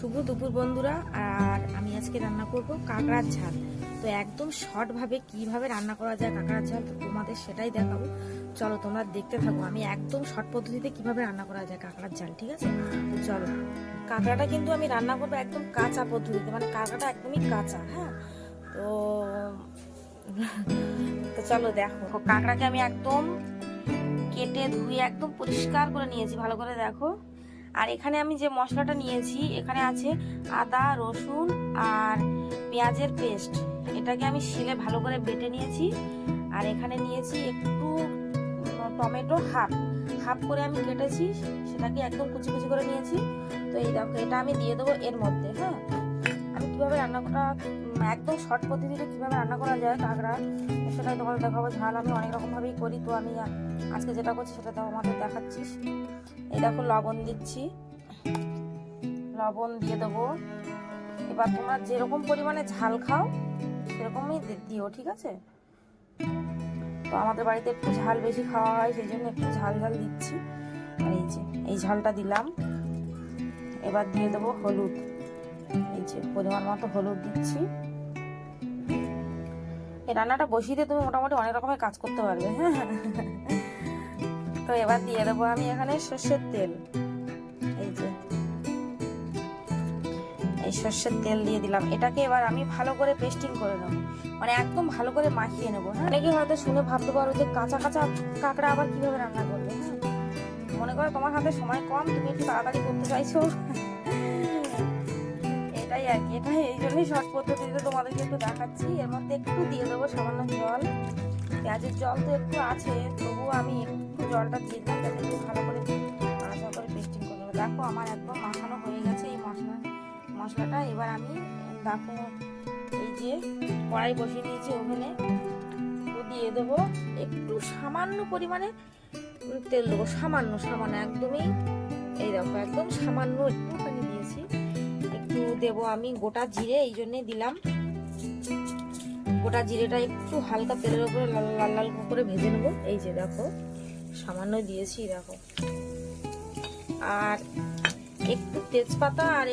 শুভ দুপুর বন্ধুরা। আর আমি আজকে রান্না করব কাঁকড়ার ঝাল। তো একদম শর্টভাবে কিভাবে রান্না করা যায় কাঁকড়ার ঝাল তো তোমাদের সেটাই দেখাবো। চলো তোমরা দেখতে থাকো আমি একদম শর্ট পদ্ধতিতে কিভাবে রান্না করা যায় কাঁকড়ার ঝাল, ঠিক আছে? তো চলো, কাঁকড়াটা কিন্তু আমি রান্না করবো একদম কাঁচা পদ্ধতিতে, মানে কাঁকড়াটা একদমই কাঁচা। হ্যাঁ, তো তো চলো দেখো, কাঁকড়াকে আমি একদম কেটে ধুয়ে একদম পরিষ্কার করে নিয়েছি, ভালো করে দেখো। আর এখানে আমি যে মশলাটা নিয়েছি, এখানে আছে আদা, রসুন আর পেঁয়াজের পেস্ট। এটাকে আমি শিলে ভালো করে বেটে নিয়েছি। আর এখানে নিয়েছি একটু টমেটো, হাফ হাফ করে আমি কেটেছি, সেটাকে একদম কুচি কুচি করে নিয়েছি। তো এই দেখো, এটা আমি দিয়ে দেবো এর মধ্যে। হ্যাঁ, আমি কিভাবে রান্না করা একদম শর্ট পদ্ধতিতে কিভাবে রান্না করা যায় কাঁকড়া, সেটাই তোমাদের দেখাবো। ঝাল আমি অনেক রকমভাবেই করি, তো আমি আজকে যেটা করছি সেটা তো আমাদের দেখাচ্ছিস। এই দেখো, লবণ দিচ্ছি, লবণ দিয়ে দেবো। এবার তোমরা যেরকম পরিমাণে ঝাল খাও সেরকমই দিও, ঠিক আছে? তো আমাদের বাড়িতে একটু ঝাল বেশি খাওয়া হয়, সেই জন্য একটু ঝাল ঝাল দিচ্ছি। আর এই যে এই ঝালটা দিলাম। এবার দিয়ে দেবো হলুদ, এই যে পরিমাণ মতো হলুদ দিচ্ছি। এই রান্নাটা বসিয়ে দিয়ে তুমি মোটামুটি অনেক রকমের কাজ করতে পারবে। হ্যাঁ, তো এবার দিয়ে দেবো আমি এখানে সর্ষের তেল। এই যে এই সর্ষের তেল দিয়ে দিলাম। এটাকে এবার আমি ভালো করে পেস্টিং করে নেবো, মানে একদম ভালো করে মাখিয়ে নেবো। হ্যাঁ, অনেকে হয়তো শুনে ভাবতে পারো যে কাঁচা কাঁচা কাঁকড়া আবার কিভাবে রান্না করবে। হ্যাঁ, মনে করো তোমার হাতে সময় কম, তুমি একটু তাড়াতাড়ি করতে চাইছো, এটাই আর কি। এটা এই জন্যই শর্ট পদ্ধতিতে তোমাদেরকে একটু দেখাচ্ছি। এর মধ্যে একটু দিয়ে দেবো সামান্য জল। পেঁয়াজের জল তো একটু আছে, তবুও আমি একটু জলটা দিয়ে দিলাম যাতে একটু ভালো করে নাড়াচাড়া করে পেস্টিং করে নেবো। দেখো আমার একদম মাখানো হয়ে গেছে এই মশলাটা। এবার আমি দেখো এই যে কড়াই বসিয়ে দিয়েছি ওভেনে, তো দিয়ে দেবো একটু সামান্য পরিমাণে তেল দেবো, সামান্য সামান্য একদমই। এই দেখো একদম সামান্য একটুখানি দিয়েছি। একটু দেবো আমি গোটা জিরে, এই জন্যে দিলাম। গোটা জিরেটা একটু হালকা তেলের উপরে লাল লাল লাল করে ভেজে নেবো। এই যে দেখো সামান্য দিয়েছি, দেখো। আর একটু তেজপাতা আর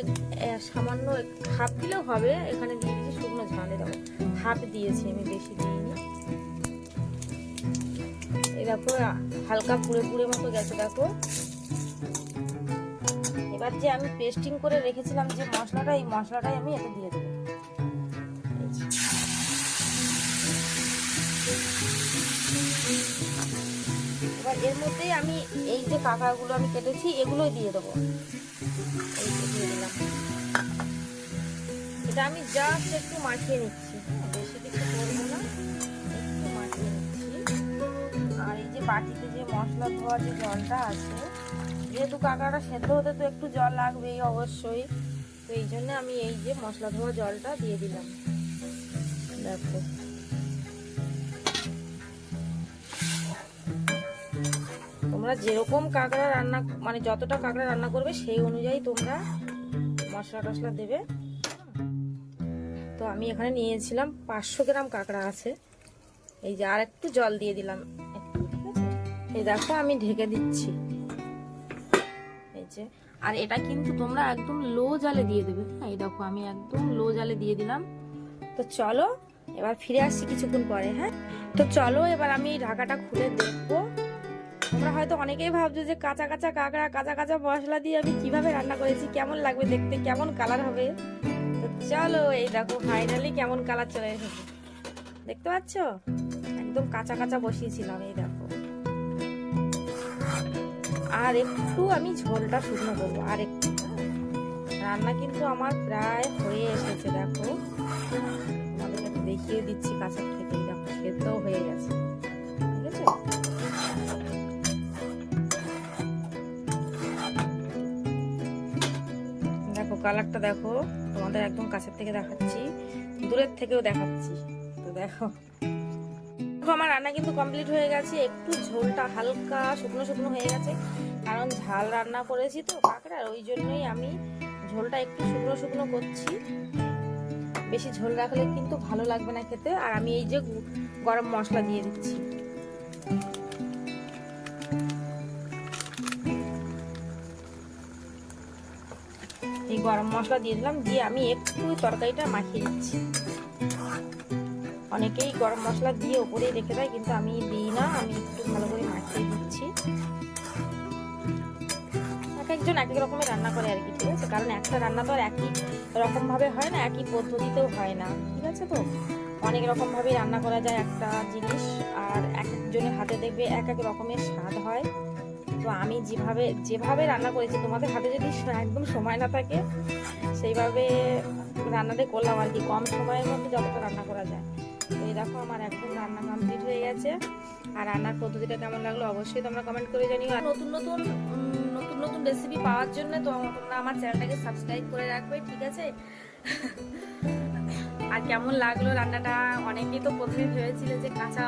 সামান্য হাফ দিলেও হবে। এখানে দিয়ে দিয়েছি শুকনো ঝালে, দেখো হাফ দিয়েছি আমি, বেশি দিইনি। এই দেখো হালকা পুড়ে পুড়ে মতো গেছে, দেখো। এবার যে আমি পেস্টিং করে রেখেছিলাম যে মশলাটা, এই মশলাটাই আমি এটা দিয়ে দেবো। এবার এর মধ্যেই আমি এই যে কাঁকড়াগুলো আমি কেটেছি এগুলোই দিয়ে দেবো। এই যে দিয়ে দিলাম। এটা আমি জাস্ট একটু মাখিয়ে নিচ্ছি, বেশি কিছু করবো না, একটু মাখিয়ে নিচ্ছি। আর এই যে বাটিতে যে মশলা ধোয়া যে জলটা আছে, যেহেতু কাঁকড়াটা সেদ্ধ হতে তো একটু জল লাগবেই অবশ্যই, তো এই জন্য আমি এই যে মশলা ধোয়া জলটা দিয়ে দিলাম। দেখো তোমরা যেরকম কাঁকড়া রান্না, মানে যতটা কাঁকড়া রান্না করবে সেই অনুযায়ী তোমরা মশলা টশলা দেবে। তো আমি এখানে নিয়েছিলাম 500 গ্রাম কাঁকড়া আছে। এই যে আর একটু জল দিয়ে দিলাম একটু, ঠিক আছে? এই দেখো আমি ঢেকে দিচ্ছি, এই যে। আর এটা কিন্তু তোমরা একদম লো জালে দিয়ে দেবে। হ্যাঁ, এই দেখো আমি একদম লো জালে দিয়ে দিলাম। তো চলো এবার ফিরে আসছি কিছুক্ষণ পরে। হ্যাঁ, তো চলো এবার আমি ঢাকাটা খুলে দেখবো। তোমরা হয়তো অনেকেই ভাবছো যে কাঁচা কাঁচা কাঁকড়া, কাঁচা কাঁচা মশলা দিয়ে আমি কিভাবে রান্না করেছি, কেমন লাগবে দেখতে, কেমন কালার হবে। তো চলো, এই দেখো ফাইনালি কেমন কালার চলে এসেছে, দেখতে পাচ্ছ? একদম কাঁচা কাঁচা বসিয়েছিলাম, এই দেখো। আর একটু আমি ঝোলটা শুকনো করবো, আর একটু। রান্না কিন্তু আমার প্রায় হয়ে এসেছে, দেখো তোমাদেরকে দেখিয়ে দিচ্ছি কাছের থেকে। দেখো সেদ্ধও হয়ে গেছে, ঠিক আছে? দেখো কালারটা দেখো, তোমাদের একদম কাছের থেকে দেখাচ্ছি, দূরের থেকেও দেখাচ্ছি। তো দেখো আমার রান্না কিন্তু কমপ্লিট হয়ে গেছে। একটু ঝোলটা হালকা শুকনো শুকনো হয়ে গেছে, কারণ ঝাল রান্না করেছি তো কাঁকড়ার, ওই জন্যই আমি ঝোলটা একটু শুকনো শুকনো করছি। বেশি ঝোল রাখলে কিন্তু ভালো লাগবে না খেতে। আর আমি এই যে গরম মশলা দিয়ে দিচ্ছি, এই গরম মশলা দিয়ে দিলাম, দিয়ে আমি একটু তরকারিটা মাখিয়ে দিচ্ছি। অনেকেই গরম মশলা দিয়ে ওপরেই রেখে দেয়, কিন্তু আমি দিই না, আমি একটু ভালো করে মাখিয়ে দিচ্ছি। এক একজন এক এক রকমের রান্না করে আর কি, ঠিক আছে, কারণ একটা রান্না তো আর একই রকম ভাবে হয় না, একই পদ্ধতিতেও হয় না, ঠিক আছে। তো অনেক রকম ভাবে রান্না করা যায় একটা জিনিস, আর এক একজনের হাতে দেখবে এক এক রকমের স্বাদ হয়। তো আমি যেভাবে রান্না করেছি, তোমাদের হাতে যদি একদম সময় না থাকে সেইভাবে রান্নাটা করলাম আর কি, কম সময়ের মধ্যে যতটা রান্না করা যায়। তো এই দেখো আমার একদম রান্না কমপ্লিট হয়ে গেছে। আর রান্নার পদ্ধতিটা কেমন লাগলো অবশ্যই তোমরা কমেন্ট করে জানিও। আর নতুন নতুন রেসিপি পাওয়ার জন্য তো তোমরা আমার চ্যানেলটাকে সাবস্ক্রাইব করে রাখবে, ঠিক আছে। আর কেমন লাগলো রান্নাটা, অনেকেই তো প্রথমে ভেবেছিল যে কাঁচা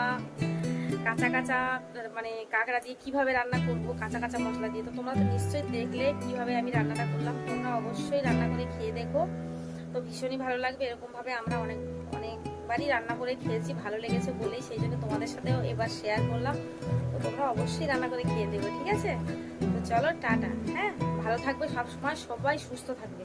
মানে কাঁকড়া দিয়ে কিভাবে রান্না করব, কাঁচা মশলা দিয়ে। তো তোমরা তো নিশ্চয়ই দেখলে কিভাবে আমি রান্নাটা করলাম, তোমরা অবশ্যই রান্না করে খেয়ে দেখো, তো ভীষণই ভালো লাগবে। এরকম ভাবে আমরা অনেকবারই রান্না করে খেয়েছি, ভালো লেগেছে বলেই সেই জন্য তোমাদের সাথেও এবার শেয়ার করলাম। তো তোমরা অবশ্যই রান্না করে খেয়ে দেবে, ঠিক আছে। তো চলো টাটা, হ্যাঁ, ভালো থাকবে সবসময়, সবাই সুস্থ থাকবে।